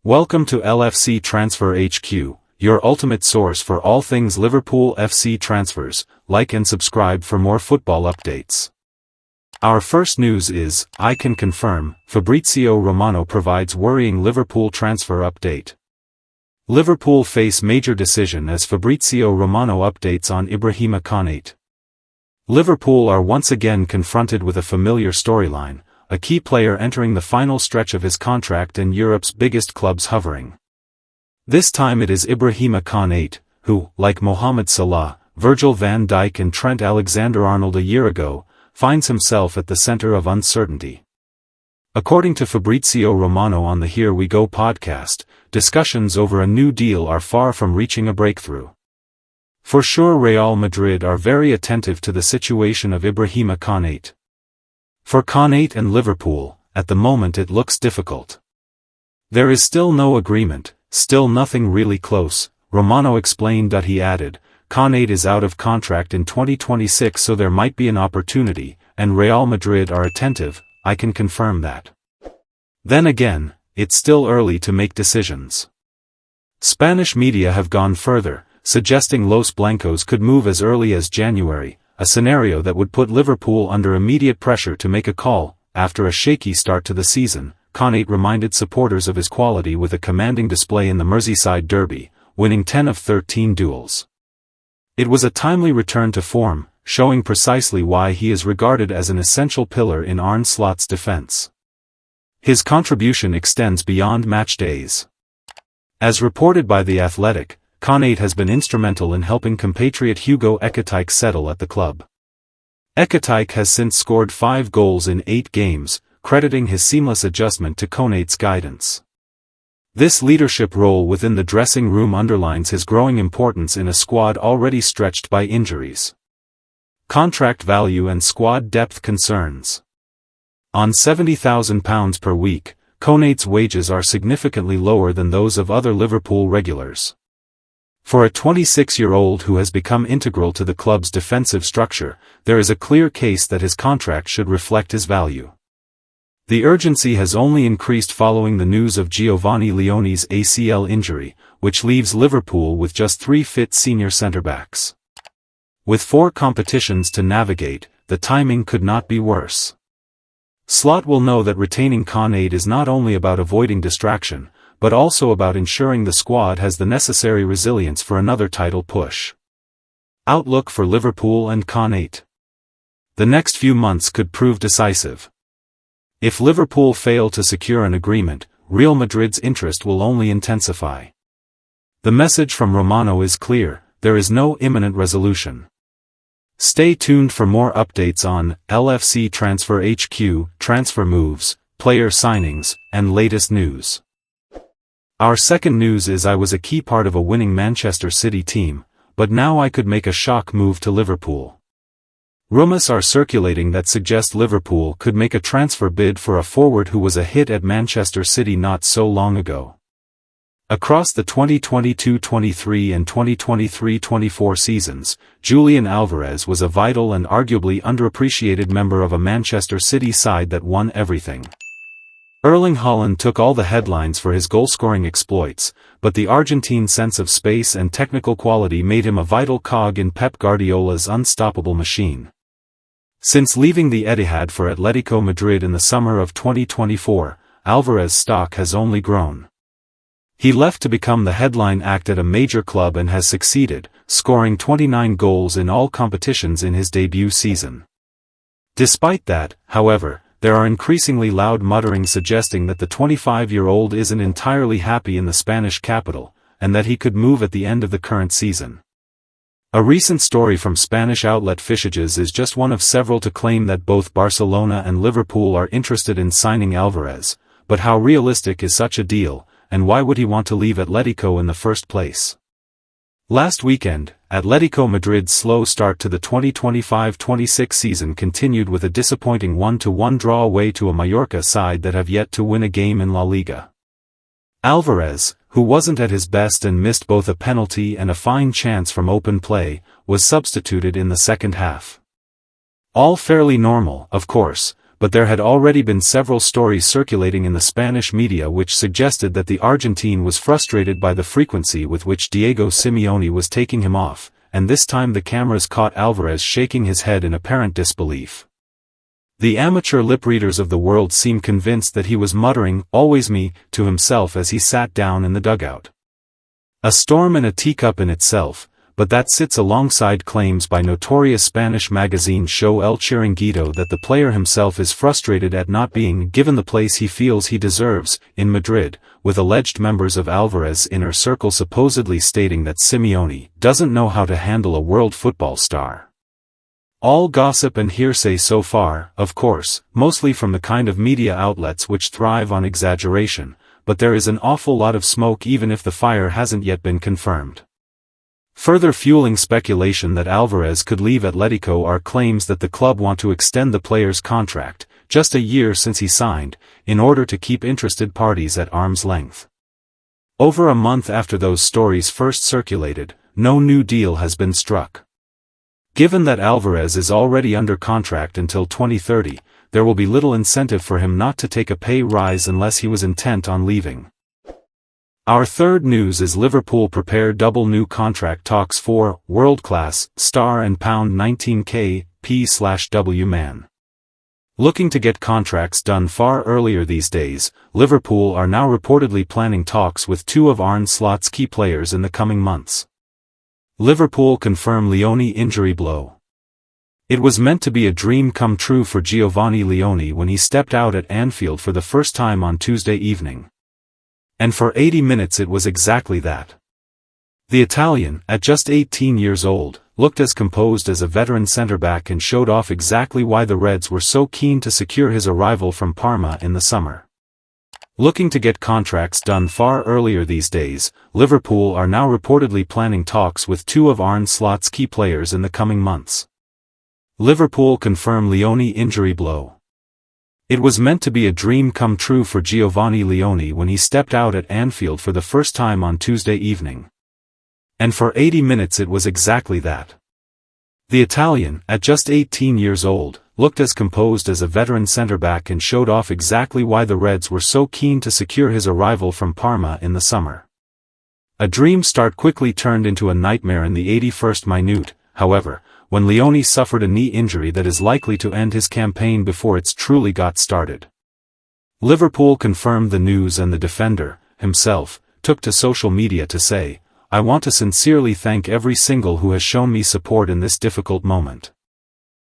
Welcome to LFC Transfer HQ, your ultimate source for all things Liverpool FC transfers. Like and subscribe for more football updates. Our first news is, I can confirm, Fabrizio Romano provides worrying Liverpool transfer update. Liverpool face major decision as Fabrizio Romano updates on Ibrahima Konate. Liverpool are once again confronted with a familiar storyline, a key player entering the final stretch of his contract and Europe's biggest clubs hovering. This time it is Ibrahima Konate, who, like Mohamed Salah, Virgil van Dijk and Trent Alexander-Arnold a year ago, finds himself at the center of uncertainty. According to Fabrizio Romano on the Here We Go podcast, discussions over a new deal are far from reaching a breakthrough. For sure Real Madrid are very attentive to the situation of Ibrahima Konate. For Konate and Liverpool, at the moment it looks difficult. There is still no agreement, still nothing really close, Romano explained. He added, Konate is out of contract in 2026, so there might be an opportunity, and Real Madrid are attentive, I can confirm that. Then again, it's still early to make decisions. Spanish media have gone further, suggesting Los Blancos could move as early as January, a scenario that would put Liverpool under immediate pressure to make a call. After a shaky start to the season, Konate reminded supporters of his quality with a commanding display in the Merseyside derby, winning 10 of 13 duels. It was a timely return to form, showing precisely why he is regarded as an essential pillar in Arne Slot's defense. His contribution extends beyond match days. As reported by The Athletic, Konate has been instrumental in helping compatriot Hugo Ekitike settle at the club. Ekitike has since scored 5 goals in 8 games, crediting his seamless adjustment to Konate's guidance. This leadership role within the dressing room underlines his growing importance in a squad already stretched by injuries. Contract value and squad depth concerns. On £70,000 per week, Konate's wages are significantly lower than those of other Liverpool regulars. For a 26-year-old who has become integral to the club's defensive structure, there is a clear case that his contract should reflect his value. The urgency has only increased following the news of Giovanni Leone's ACL injury, which leaves Liverpool with just 3 fit senior centre-backs. With 4 competitions to navigate, the timing could not be worse. Slot will know that retaining Konate is not only about avoiding distraction, but also about ensuring the squad has the necessary resilience for another title push. Outlook for Liverpool and Konate. The next few months could prove decisive. If Liverpool fail to secure an agreement, Real Madrid's interest will only intensify. The message from Romano is clear, there is no imminent resolution. Stay tuned for more updates on LFC Transfer HQ, transfer moves, player signings, and latest news. Our second news is I was a key part of a winning Manchester City team, but now I could make a shock move to Liverpool. Rumours are circulating that suggest Liverpool could make a transfer bid for a forward who was a hit at Manchester City not so long ago. Across the 2022-23 and 2023-24 seasons, Julian Alvarez was a vital and arguably underappreciated member of a Manchester City side that won everything. Erling Haaland took all the headlines for his goal-scoring exploits, but the Argentine sense of space and technical quality made him a vital cog in Pep Guardiola's unstoppable machine. Since leaving the Etihad for Atletico Madrid in the summer of 2024, Alvarez's stock has only grown. He left to become the headline act at a major club and has succeeded, scoring 29 goals in all competitions in his debut season. Despite that, however, there are increasingly loud mutterings suggesting that the 25-year-old isn't entirely happy in the Spanish capital, and that he could move at the end of the current season. A recent story from Spanish outlet Fichajes is just one of several to claim that both Barcelona and Liverpool are interested in signing Alvarez, but how realistic is such a deal, and why would he want to leave Atletico in the first place? Last weekend, Atletico Madrid's slow start to the 2025-26 season continued with a disappointing 1-1 draw away to a Mallorca side that have yet to win a game in La Liga. Alvarez, who wasn't at his best and missed both a penalty and a fine chance from open play, was substituted in the second half. All fairly normal, of course, but there had already been several stories circulating in the Spanish media which suggested that the Argentine was frustrated by the frequency with which Diego Simeone was taking him off, and this time the cameras caught Alvarez shaking his head in apparent disbelief. The amateur lip readers of the world seemed convinced that he was muttering, "Always me," to himself as he sat down in the dugout. A storm in a teacup in itself, but that sits alongside claims by notorious Spanish magazine show El Chiringuito that the player himself is frustrated at not being given the place he feels he deserves, in Madrid, with alleged members of Alvarez's inner circle supposedly stating that Simeone doesn't know how to handle a world football star. All gossip and hearsay so far, of course, mostly from the kind of media outlets which thrive on exaggeration, but there is an awful lot of smoke even if the fire hasn't yet been confirmed. Further fueling speculation that Alvarez could leave Atletico are claims that the club want to extend the player's contract, just a year since he signed, in order to keep interested parties at arm's length. Over a month after those stories first circulated, no new deal has been struck. Given that Alvarez is already under contract until 2030, there will be little incentive for him not to take a pay rise unless he was intent on leaving. Our third news is Liverpool prepare double new contract talks for world-class star and £19k P/W man. Looking to get contracts done far earlier these days, Liverpool are now reportedly planning talks with two of Arne Slot's key players in the coming months. Liverpool confirm Leone injury blow. It was meant to be a dream come true for Giovanni Leone when he stepped out at Anfield for the first time on Tuesday evening. And for 80 minutes it was exactly that. The Italian, at just 18 years old, looked as composed as a veteran centre-back and showed off exactly why the Reds were so keen to secure his arrival from Parma in the summer. Looking to get contracts done far earlier these days, Liverpool are now reportedly planning talks with two of Arne Slot's key players in the coming months. Liverpool confirm Leone injury blow. It was meant to be a dream come true for Giovanni Leone when he stepped out at Anfield for the first time on Tuesday evening. And for 80 minutes it was exactly that. The Italian, at just 18 years old, looked as composed as a veteran centre-back and showed off exactly why the Reds were so keen to secure his arrival from Parma in the summer. A dream start quickly turned into a nightmare in the 81st minute, however, when Leone suffered a knee injury that is likely to end his campaign before it's truly got started. Liverpool confirmed the news and the defender, himself, took to social media to say, "I want to sincerely thank every single who has shown me support in this difficult moment.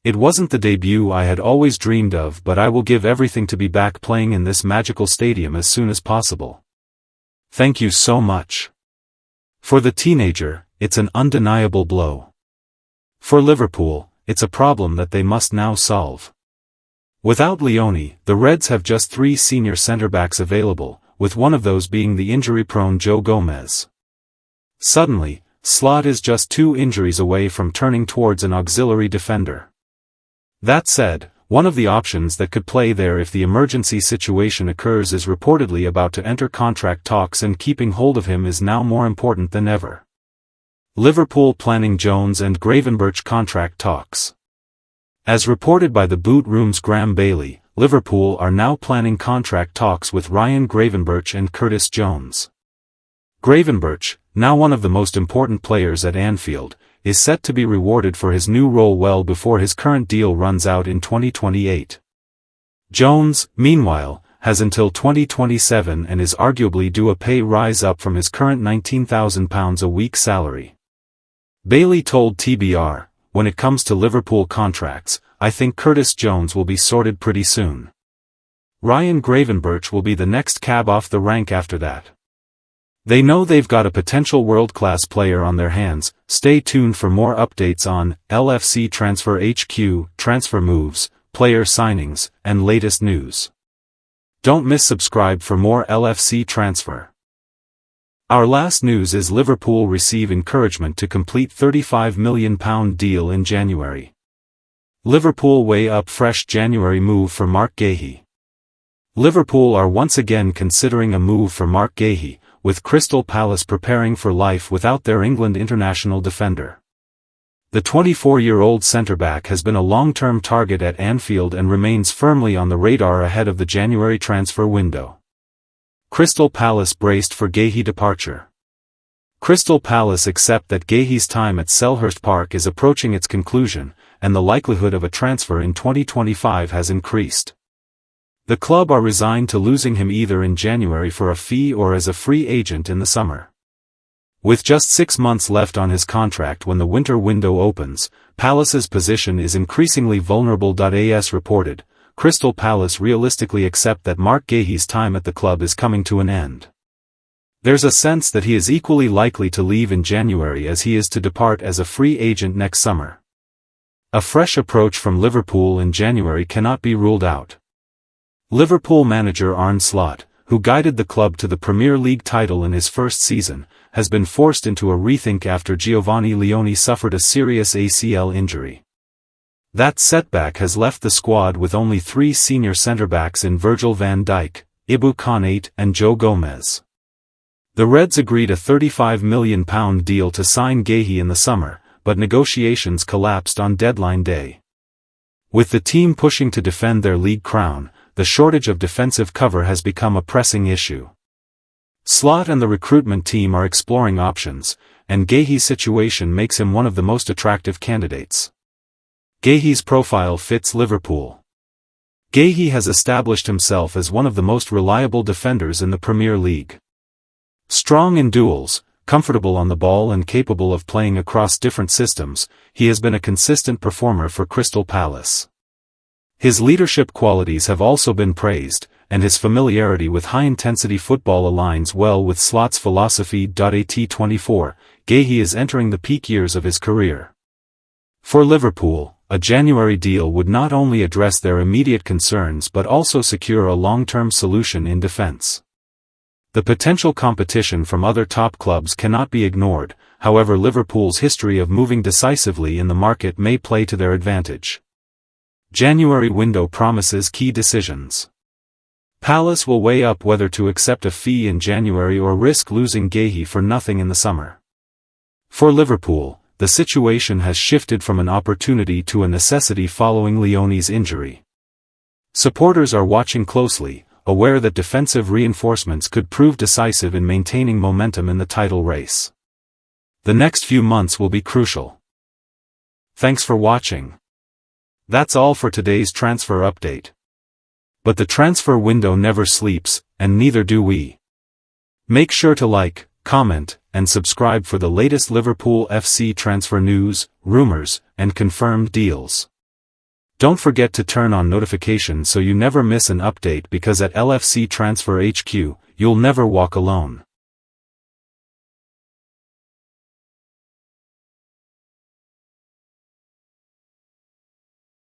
It wasn't the debut I had always dreamed of, but I will give everything to be back playing in this magical stadium as soon as possible. Thank you so much." For the teenager, it's an undeniable blow. For Liverpool, it's a problem that they must now solve. Without Leone, the Reds have just 3 senior centre-backs available, with one of those being the injury-prone Joe Gomez. Suddenly, Slot is just 2 injuries away from turning towards an auxiliary defender. That said, one of the options that could play there if the emergency situation occurs is reportedly about to enter contract talks, and keeping hold of him is now more important than ever. Liverpool planning Jones and Gravenberch contract talks. As reported by the Boot Room's Graham Bailey, Liverpool are now planning contract talks with Ryan Gravenberch and Curtis Jones. Gravenberch, now one of the most important players at Anfield, is set to be rewarded for his new role well before his current deal runs out in 2028. Jones, meanwhile, has until 2027 and is arguably due a pay rise up from his current £19,000 a week salary. Bailey told TBR, "When it comes to Liverpool contracts, I think Curtis Jones will be sorted pretty soon. Ryan Gravenberch will be the next cab off the rank after that. They know they've got a potential world-class player on their hands." Stay tuned for more updates on LFC Transfer HQ, transfer moves, player signings, and latest news. Don't miss subscribe for more LFC Transfer. Our last news is Liverpool receive encouragement to complete £35 million deal in January. Liverpool weigh up fresh January move for Mark Guéhi. Liverpool are once again considering a move for Mark Guéhi, with Crystal Palace preparing for life without their England international defender. The 24-year-old centre-back has been a long-term target at Anfield and remains firmly on the radar ahead of the January transfer window. Crystal Palace braced for Guéhi departure. Crystal Palace accept that Guéhi's time at Selhurst Park is approaching its conclusion, and the likelihood of a transfer in 2025 has increased. The club are resigned to losing him either in January for a fee or as a free agent in the summer. With just 6 months left on his contract when the winter window opens, Palace's position is increasingly vulnerable. AS reported, Crystal Palace realistically accept that Marc Guéhi's time at the club is coming to an end. There's a sense that he is equally likely to leave in January as he is to depart as a free agent next summer. A fresh approach from Liverpool in January cannot be ruled out. Liverpool manager Arne Slot, who guided the club to the Premier League title in his first season, has been forced into a rethink after Giovanni Leone suffered a serious ACL injury. That setback has left the squad with only 3 senior centre-backs in Virgil van Dijk, Ibou Konate and Joe Gomez. The Reds agreed a £35 million deal to sign Guéhi in the summer, but negotiations collapsed on deadline day. With the team pushing to defend their league crown, the shortage of defensive cover has become a pressing issue. Slot and the recruitment team are exploring options, and Guéhi's situation makes him one of the most attractive candidates. Guéhi's profile fits Liverpool. Guéhi has established himself as one of the most reliable defenders in the Premier League. Strong in duels, comfortable on the ball and capable of playing across different systems, he has been a consistent performer for Crystal Palace. His leadership qualities have also been praised, and his familiarity with high-intensity football aligns well with Slot's philosophy. At24, Guéhi is entering the peak years of his career. For Liverpool, a January deal would not only address their immediate concerns but also secure a long-term solution in defence. The potential competition from other top clubs cannot be ignored, however Liverpool's history of moving decisively in the market may play to their advantage. January window promises key decisions. Palace will weigh up whether to accept a fee in January or risk losing Guéhi for nothing in the summer. For Liverpool, the situation has shifted from an opportunity to a necessity following Leone's injury. Supporters are watching closely, aware that defensive reinforcements could prove decisive in maintaining momentum in the title race. The next few months will be crucial. Thanks for watching. That's all for today's transfer update. But the transfer window never sleeps, and neither do we. Make sure to like, comment, and subscribe for the latest Liverpool FC transfer news, rumors, and confirmed deals. Don't forget to turn on notifications so you never miss an update, because at LFC Transfer HQ, you'll never walk alone.